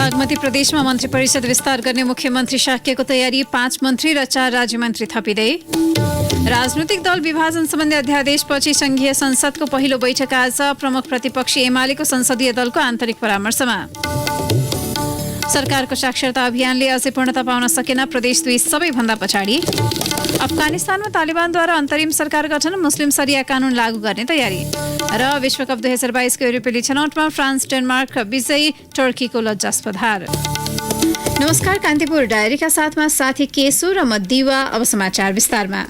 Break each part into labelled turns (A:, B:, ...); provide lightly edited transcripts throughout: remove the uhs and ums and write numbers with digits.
A: बागमती प्रदेशमा मन्त्री परिषद विस्तार गर्ने मुख्यमन्त्री शाक्यको तयारी, 5 मन्त्री र 4 राज्यमन्त्री थपिँदै। राजनैतिक दल विभाजन सम्बन्धी अध्यादेशपछि संघीय संसदको पहिलो बैठक आज, प्रमुख प्रतिपक्षी एमालेको संसदीय दलको आन्तरिक परामर्शमा। सरकारको साक्षरता अभियानले अझै पूर्णता पाउन सकेन, प्रदेश 2 सबैभन्दा पछाडि। अफगानिस्तानमा तालिबानद्वारा अन्तरिम सरकार गठन, मुस्लिम शरिया कानून लागू गर्ने तयारी। र विश्वकप 2022 को युरोपेली छनौटमा फ्रान्स डेनमार्क विजयी, टर्कीको लज्जास्पद हार। नमस्कार, कान्तिपुर डायरीका साथमा साथी केशु र म दिवा। अब समाचार विस्तारमा।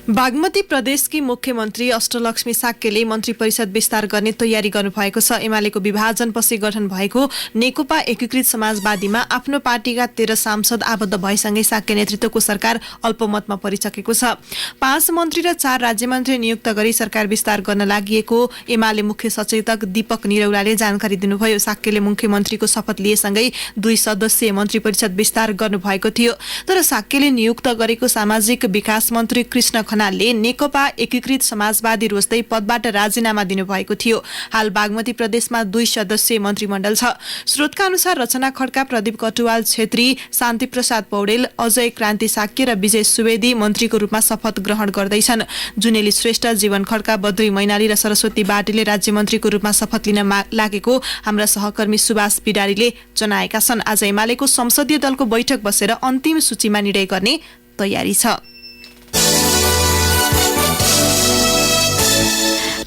B: बागमती प्रदेशकी मुख्यमन्त्री अष्टलक्ष्मी साक्यले मन्त्री परिषद विस्तार गर्ने तयारी गर्नुभएको छ। एमालेको विभाजनपछि गठन भएको नेकपा एकीकृत समाजवादीमा आफ्नो पार्टीका 13 सांसद आबद्ध भएसँगै साक्य नेतृत्वको सरकार अल्पमतमा परिसकेको छ। 5 मन्त्री र 4 राज्यमन्त्री नियुक्त गरी सरकार विस्तार गर्न लागि एमाले मुख्य सचेतक दीपक निरौलाले जानकारी दिनुभयो। साक्यले मुख्यमन्त्रीको शपथ लिएसँगै 2 सदस्यीय मन्त्री परिषद विस्तार गर्नुभएको थियो। तर साक्यले नियुक्त गरेको सामाजिक विकास मन्त्री कृष्ण खनालले नेकपा एकीकृत समाजवादी रोज्दै पदबाट राजीनामा दिनुभएको थियो। हाल बागमती प्रदेशमा 2 सदस्यीय मन्त्रीमण्डल छ। स्रोतका अनुसार रचना खड्का, प्रदीप कटुवाल छेत्री, शान्ति प्रसाद पौडेल, अजय क्रान्ति साक्य र विजय सुवेदी मन्त्रीको रूपमा शपथ ग्रहण गर्दैछन्। जुनेली श्रेष्ठ, जीवन खड्का, बद्री मैनाली र सरस्वती बाटीले राज्यमन्त्रीको रूपमा शपथ लिन लागेको हाम्रा सहकर्मी सुभाष पिडारीले जनाएका छन्। आज एमालेको संसदीय दलको बैठक बसेर अन्तिम सूचीमा निर्णय गर्ने तयारी छ।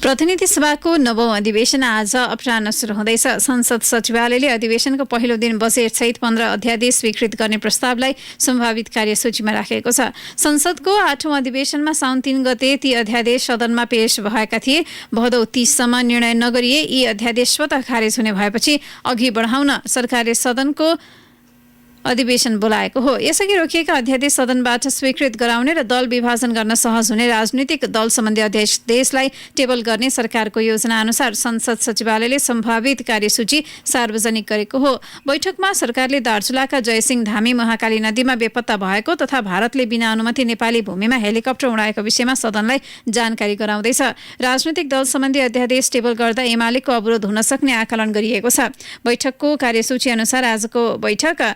A: प्रतिनिधि सभाको 9औं अधिवेशन आज अपराह्न सुरु हुँदैछ। संसद सचिवालयले अधिवेशनको पहिलो दिन बजेट सहित 15 अध्यादेश स्वीकृत गर्ने प्रस्तावलाई सम्भावित कार्यसूचीमा राखेको छ। संसदको 8औं अधिवेशनमा साउन 3 गते ती अध्यादेश सदनमा पेश भएका थिए। भदौ 30 सम्म निर्णय नगरिए यी अध्यादेश स्वतः खारेज हुने भएपछि अघि बढाउन सरकारले सदनको अधिवेशन बोलाएको हो। यसअघि रोकिएका अध्यादेश सदनबाट स्वीकृत गराउने र दल विभाजन गर्न सहज हुने राजनीतिक दल सम्बन्धी अध्यादेशलाई टेबल गर्ने सरकारको योजना अनुसार संसद सचिवालयले सम्भावित कार्यसूची सार्वजनिक गरेको हो। बैठकमा सरकारले दार्चुलाका जयसिंह धामी महाकाली नदीमा बेपत्ता भएको तथा भारतले बिना अनुमति नेपाली भूमिमा हेलिकप्टर उडाएको विषयमा सदनलाई जानकारी गराउँदैछ। राजनीतिक दल सम्बन्धी अध्यादेश टेबल गर्दा एमालेको अवरोध हुन सक्ने आकलन गरिएको छ। बैठकको कार्यसूची अनुसार आजको बैठक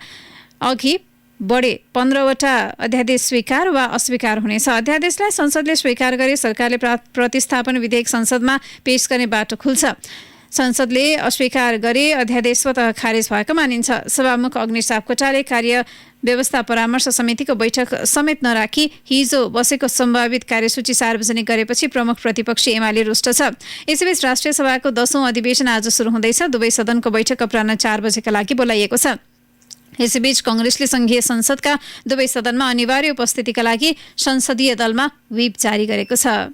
A: अघि बढे 15वटा अध्यादेश स्वीकार वा अस्वीकार हुनेछ। अध्यादेशलाई संसदले स्वीकार गरे सरकारले प्रतिस्थापन विधेयक संसदमा पेश गर्ने बाटो खुल्छ। संसदले अस्वीकार गरे अध्यादेश स्वतः खारेज भएको मानिन्छ। सभामुख अग्नि सापकोटाले कार्य व्यवस्था परामर्श समितिको बैठक समेत नराखी हिजो बसेको सम्भावित कार्यसूची सार्वजनिक गरेपछि प्रमुख प्रतिपक्षी एमाले रुष्ट छ। यसैबीच राष्ट्रिय सभाको 10औं अधिवेशन आज सुरु हुँदैछ। दुवै सदनको बैठक अपराह्न 4 बजेका लागि बोलाइएको छ। यसैबीच कांग्रेसले संघीय संसदका दुवै सदनमा अनिवार्य उपस्थितिका लागि संसदीय दलमा व्हिप जारी गरेको छ।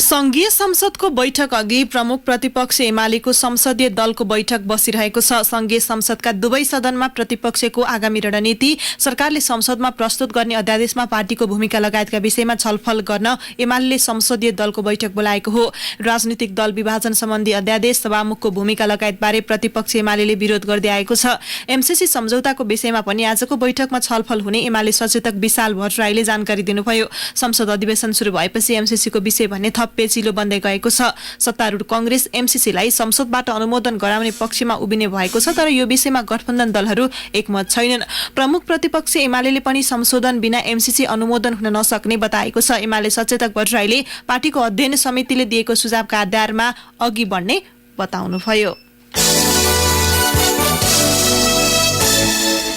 B: संघीय संसदको बैठक अघि प्रमुख प्रतिपक्ष एमालेको संसदीय दलको बैठक बसिरहेको छ। संघीय संसदका दुवै सदनमा प्रतिपक्षको आगामी रणनीति, सरकारले संसदमा प्रस्तुत गर्ने अध्यादेशमा पार्टीको भूमिका लगायतका विषयमा छलफल गर्न एमाले संसदीय दलको बैठक बोलाएको हो। राजनीतिक दल विभाजन सम्बन्धी अध्यादेश, सभामुखको भूमिका लगायतबारे प्रतिपक्ष एमाले विरोध गर्दै आएको छ। एमसीसी सम्झौताको विषयमा पनि आजको बैठकमा छलफल हुने एमाले सचेतक विशाल भट्टराईले जानकारी दिनुभयो। संसद अधिवेशन सुरु भएपछि एमसीसीको विषय भन्ने थप पेचिलो बन्दै गएको छ। सत्तारूढ कांग्रेस एमसीसीलाई संसदबाट अनुमोदन गराउने पक्षमा उभिने भएको छ, तर यो विषयमा गठबन्धन दलहरू एकमत छैनन्। प्रमुख प्रतिपक्ष एमाले पनि संशोधन बिना एमसीसी अनुमोदन हुन नसक्ने बताएको छ। एमाले सचेतक भट्टराईले पार्टीको अध्ययन समितिले दिएको सुझावका आधारमा अघि बढ्ने बताउनुभयो।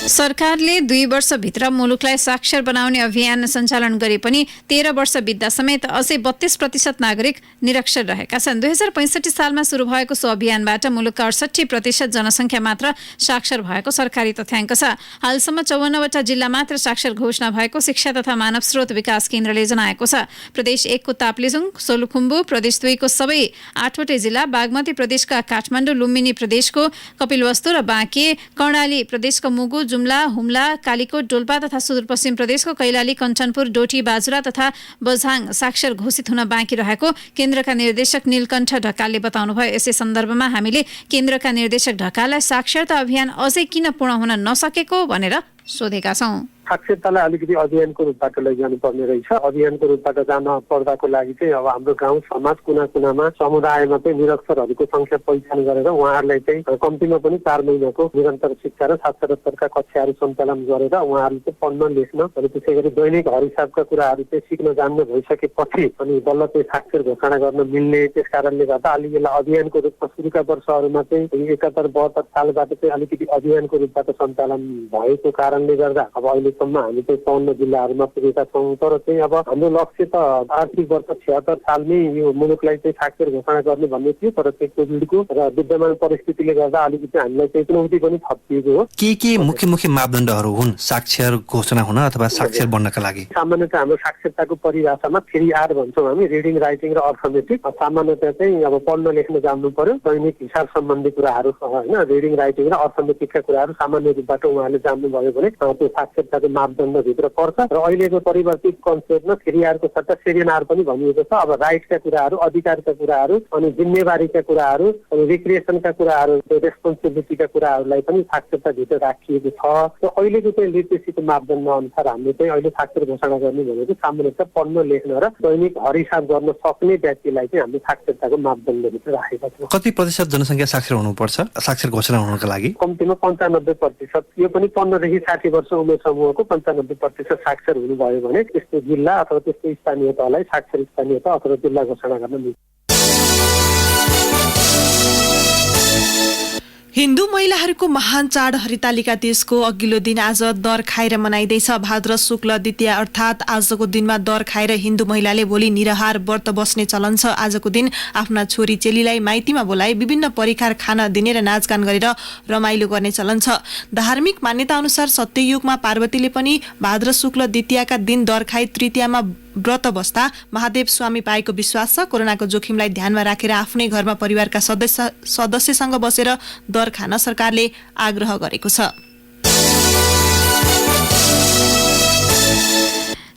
A: सरकारले 2 वर्षभित्र मुलुकलाई साक्षर बनाउने अभियान सञ्चालन गरे पनि 13 वर्ष बित्दा समेत अझै 32% नागरिक निरक्षर रहेका छन्। 2065 सालमा सुरु भएको सो अभियानबाट मुलुकका 68% जनसङ्ख्या मात्र साक्षर भएको सरकारी तथ्याङ्क छ। हालसम्म 54वटा जिल्ला मात्र साक्षर घोषणा भएको शिक्षा तथा मानव स्रोत विकास केन्द्रले जनाएको छ। प्रदेश 1 को ताप्लेजुङ, सोलुखुम्बु, प्रदेश 2 को सबै 8वटै जिल्ला, बागमती प्रदेशका काठमाडौँ, लुम्बिनी प्रदेशको कपिलवस्तु र बाँके, कर्णाली प्रदेशको मुगु, जुम्ला, हुम्ला, कालीकोट, डोल्पा तथा सुदूरपश्चिम प्रदेशको कैलाली, कञ्चनपुर, डोटी, बाजुरा तथा बझाङ साक्षर घोषित हुन बाँकी रहेको केन्द्रका निर्देशक नीलकण्ठ ढकालले बताउनुभयो। यसै सन्दर्भमा हामीले केन्द्रका निर्देशक ढकाललाई साक्षरता अभियान अझै किन पूर्ण हुन नसकेको भनेर सोधेका छौं।
C: साक्षरतालाई अलिकति अभियानको रूपबाट लैजानुपर्ने रहेछ। अभियानको रूपबाट जान पर्दाको लागि चाहिँ अब हाम्रो गाउँ समाज कुना कुनामा समुदायमा चाहिँ निरक्षरहरूको संख्या पहिचान गरेर उहाँहरूलाई चाहिँ कम्तीमा पनि 4 महिनाको निरन्तर शिक्षा र साक्षरताका कक्षाहरू सञ्चालन गरेर उहाँहरूले चाहिँ पढ्न लेख्न अनि त्यसै गरी दैनिक हरिसाबका कुराहरू चाहिँ सिक्न जान्न भइसकेपछि अनि बल्ल चाहिँ साक्षर घोषणा गर्न मिल्ने। त्यस कारणले गर्दा अलि यसलाई अभियानको रूपमा सुरुका वर्षहरूमा चाहिँ 71-72 सालबाट चाहिँ अलिकति अभियानको रूपबाट सञ्चालन भएको कारणले गर्दा अब अहिलेसम्म हामी चाहिँ 54 जिल्लाहरूमा पुगेका छौँ। तर चाहिँ अब हाम्रो लक्ष्य त आर्थिक वर्ष 76 सालमै यो मुलुकलाई चाहिँ साक्षर घोषणा गर्ने भन्ने थियो। तर चाहिँ कोभिडको र विद्यमान परिस्थितिले गर्दा अलिकति हामीलाई चाहिँ चुनौती पनि थपिएको हो।
D: के मुख्य मापदण्डहरू हुन् साक्षर घोषणा हुन अथवा साक्षर बन्नका लागि?
C: सामान्यतः हाम्रो साक्षरताको परिभाषामा 3R भन्छौँ हामी, रिडिङ, राइटिङ र अर्थमेटिक। सामान्यतः चाहिँ अब पढ्न लेख्न जान्नु पर्यो, दैनिक हिसाब सम्बन्धी कुराहरू होइन, रिडिङ, राइटिङ र अर्थमेटिकका कुराहरू सामान्य रूपबाट उहाँले जान्नुभयो भने त्यो साक्षरताको मापदण्डभित्र पर्छ। र अहिलेको परिवर्तित कन्सेप्टमा 3R को सट्टा 7R पनि भनिएको छ। अब राइटका कुराहरू, अधिकारका कुराहरू, अनि जिम्मेवारीका कुराहरू, अनि रिक्रिएसनका कुराहरू, रेस्पोन्सिबिलिटीका कुराहरूलाई पनि साक्षरताभित्र राखिएको छ। र अहिलेको चाहिँ लिटरेसीको मापदण्ड अनुसार हामीले चाहिँ अहिले साक्षर घोषणा गर्ने भनेको सामान्यतः पढ्न लेख्न र दैनिक हरिसाब गर्न सक्ने व्यक्तिलाई चाहिँ हामीले साक्षरताको मापदण्डभित्र राखेका छौँ।
D: कति प्रतिशत जनसङ्ख्या साक्षर हुनुपर्छ साक्षर घोषणा हुनका लागि?
C: कम्तीमा 95%। यो पनि 15 देखि 60 वर्ष उमेर समूहको 95% साक्षर हुनुभयो भने त्यस्तो जिल्ला अथवा त्यस्तो स्थानीय तहलाई साक्षर स्थानीय तह अथवा जिल्ला घोषणा गर्न मिल्छ।
B: हिन्दू महिलाहरूको महान चाड हरितालिका तीजको अघिल्लो दिन आज दर खाएर मनाइँदैछ। भाद्र शुक्ल द्वितीया अर्थात् आजको दिनमा दर खाएर हिन्दू महिलाले भोलि निराहार व्रत बस्ने चलन छ। आजको दिन आफ्ना छोरी चेलीलाई माइतीमा बोलाइ विभिन्न परिकार खाना दिने र नाचगान गरेर रमाइलो गर्ने चलन छ। धार्मिक मान्यता अनुसार सत्ययुगमा पार्वतीले पनि भाद्र शुक्ल द्वितीयाका दिन दर खाई तृतीयामा व्रत बस्दा महादेव स्वामी पाएको विश्वास छ। कोरोनाको जोखिमलाई ध्यानमा राखेर आफ्नै घरमा परिवारका सदस्यसँग बसेर दर खान सरकारले आग्रह गरेको छ।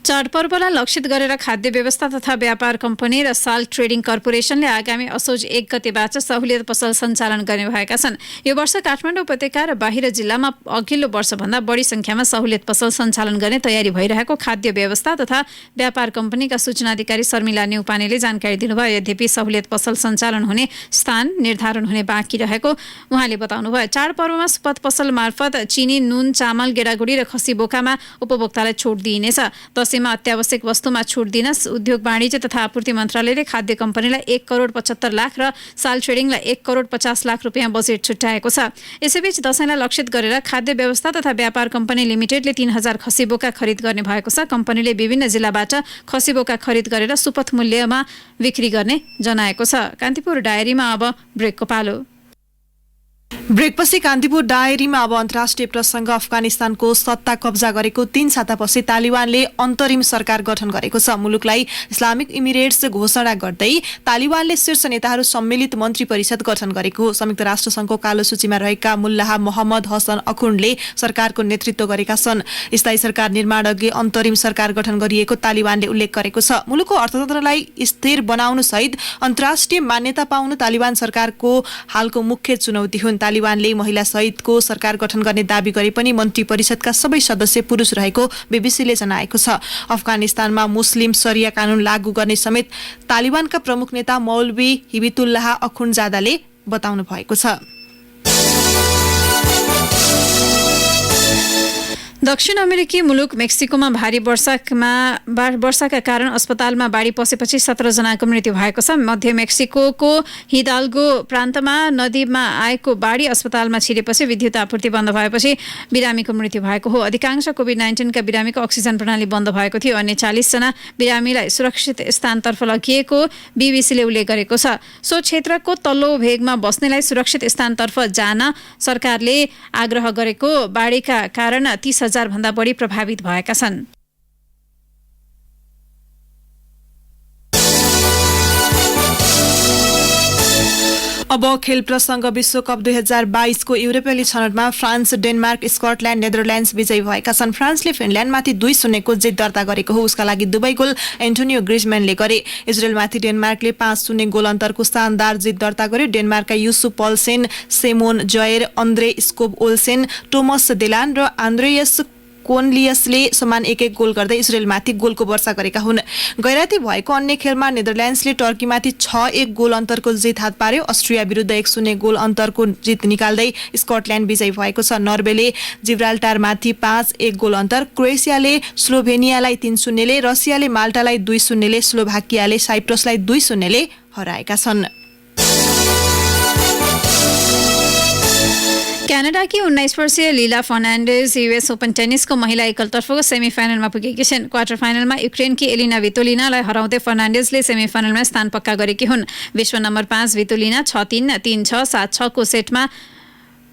A: चाडपर्वलाई लक्षित गरेर खाद्य व्यवस्था तथा व्यापार कम्पनी र साल्ट ट्रेडिङ कर्पोरेसनले आगामी असोज 1 गतेबाट सहुलियत पसल सञ्चालन गर्ने भएका छन्। यो वर्ष काठमाडौँ उपत्यका र बाहिर जिल्लामा अघिल्लो वर्षभन्दा बढी संख्यामा सहुलियत पसल सञ्चालन गर्ने तयारी भइरहेको खाद्य व्यवस्था तथा व्यापार कम्पनीका सूचना अधिकारी शर्मिला न्यौपानेले जानकारी दिनुभयो। यद्यपि सहुलियत पसल सञ्चालन हुने स्थान निर्धारण हुने बाँकी रहेको उहाँले बताउनुभयो। चाडपर्वमा सुपथ पसल मार्फत चिनी, नुन, चामल, गेडागुडी र खसी बोकामा उपभोक्तालाई छुट दिइनेछ। दशैंमा अत्यावश्यक वस्तुमा छुट दिन उद्योग वाणिज्य तथा आपूर्ति मन्त्रालयले खाद्य कम्पनीलाई 1 करोड 75 लाख र साल ट्रेडिङलाई 1 करोड 50 लाख रुपियाँ बजेट छुट्याएको छ। यसैबीच दशैंलाई लक्षित गरेर खाद्य व्यवस्था तथा व्यापार कम्पनी लिमिटेडले 3000 खसी बोका खरिद गर्ने भएको छ। कम्पनीले विभिन्न जिल्लाबाट खसी बोका खरिद गरेर सुपथ मूल्यमा बिक्री गर्ने जनाएको छ। कान्तिपुर डायरीमा अब ब्रेकको पालो।
B: ब्रेकपछि कान्तिपुर डायरीमा अब अन्तर्राष्ट्रिय प्रसङ्ग। अफगानिस्तानको सत्ता कब्जा गरेको 3 सातापछि तालिबानले अन्तरिम सरकार गठन गरेको छ। मुलुकलाई इस्लामिक इमिरेट्स घोषणा गर्दै तालिबानले शीर्ष नेताहरू सम्मिलित मन्त्री परिषद गठन गरेको। संयुक्त राष्ट्रसङ्घको कालो सूचीमा रहेका मुल्लाह मोहम्मद हसन अखुन्डले सरकारको नेतृत्व गरेका छन्। स्थायी सरकार निर्माण अघि अन्तरिम सरकार गठन गरिएको तालिबानले उल्लेख गरेको छ। मुलुकको अर्थतन्त्रलाई स्थिर बनाउनु सहित अन्तर्राष्ट्रिय मान्यता पाउनु तालिबान सरकारको हालको मुख्य चुनौती हुन्। तालिबानले महिला सहितको सरकार गठन गर्ने दाबी गरे पनि मन्त्री परिषदका सबै सदस्य पुरुष रहेको बीबीसीले जनाएको छ। अफगानिस्तानमा मुस्लिम शरिया कानून लागू गर्ने समेत तालिबानका प्रमुख नेता मौलवी हिबितुल्लाह अखुन्डजादाले बताउनु भएको छ।
A: दक्षिण अमेरिकी मुलुक मेक्सिकोमा भारी वर्षाका कारण अस्पतालमा बाढी पसेपछि 17 जनाको मृत्यु भएको छ। मध्य मेक्सिकोको हिदाल्गो प्रान्तमा नदीमा आएको बाढी अस्पतालमा छिरेपछि विद्युत आपूर्ति बन्द भएपछि बिरामीको मृत्यु भएको हो। अधिकांश कोभिड-19 का बिरामीको अक्सिजन प्रणाली बन्द भएको थियो। अन्य 40 जना बिरामीलाई सुरक्षित स्थानतर्फ लगिएको बीबीसीले उल्लेख गरेको छ। सो क्षेत्रको तल्लो भेगमा बस्नेलाई सुरक्षित स्थानतर्फ जान सरकारले आग्रह गरेको। बाढीका कारण 30,000 भन्दा बढी प्रभावित भएका छन्।
B: अब खेल प्रसङ्ग। विश्वकप 2022 को युरोपेली छनौटमा फ्रान्स, डेनमार्क, स्कटल्याण्ड, नेदरल्यान्ड्स विजयी भएका छन्। फ्रान्सले फिनल्यान्डमाथि 2-0 को जित दर्ता गरेको हो। उसका लागि दुवै गोल एन्टोनियो ग्रिजम्यानले गरे। इजरायलमाथि डेनमार्कले 5-0 गोल अन्तरको शानदार जित दर्ता गर्यो। डेनमार्कका युसुफ पल्सेन, सेमोन जयर, अन्द्रे स्कोब ओल्सेन, टोमस देलान र आन्द्रेयस कोर्नलियसले समान 1-1 गोल गर्दै इजरायलमाथि गोलको वर्षा गरेका हुन्। गैराती भएको अन्य खेलमा नेदरल्यान्ड्सले टर्कीमाथि 6-1 गोल अन्तरको जित हात पार्यो। अस्ट्रिया विरुद्ध 1-0 गोल अन्तरको जित निकाल्दै स्कटल्यान्ड विजयी भएको छ। नर्वेले जिब्राल्टारमाथि 5-1 गोल अन्तर, क्रोएसियाले स्लोभेनियालाई 3-0 ले, रसियाले माल्टालाई 2-0 ले, स्लोभाकियाले साइप्रसलाई 2-0 ले हराएका छन्।
A: क्यानाडा की 19 वर्षीय लीला फर्नान्डेज यूएस ओपन टेनिसको महिला एकलतर्फको सेमिफाइनलमा पुगेकी छिन्। क्वार्टर फाइनलमा युक्रेनकी एलिना भितोलिनालाई हराउँदै फर्नान्डेजले सेमिफाइनलमा स्थान पक्का गरेकी हुन्। विश्व नम्बर 5 भितोलिना 6-3, 3-6, 7-6 को सेटमा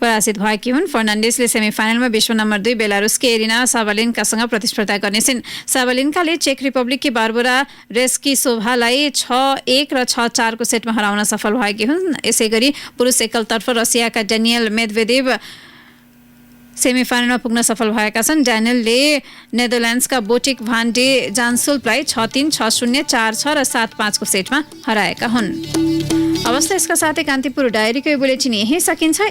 A: पराजित भएकी हुन्। फर्नान्डेजले सेमिफाइनलमा विश्व नम्बर 2 बेलारुसकी एरिना साबालेन्कासँग प्रतिस्पर्धा गर्नेछिन्। साबालेन्काले चेक रिपब्लिककी बारबोरा रेस्किसोभालाई 6-1 र 6-4 को सेटमा हराउन सफल भएकी हुन्। यसैगरी पुरुष एकलतर्फ रसियाका डेनियल मेदवेदेव सेमिफाइनलमा पुग्न सफल भएका छन्। ड्यानियलले नेदरल्यान्ड्सका बोटिक भान डे जान्सुल्पलाई 6-3, 6-0, 4-6 र 7-5 को सेटमा हराएका हुन्। अवस्था यसका साथै कान्तिपुर डायरीको बुलेटिन यही सकिन्छ।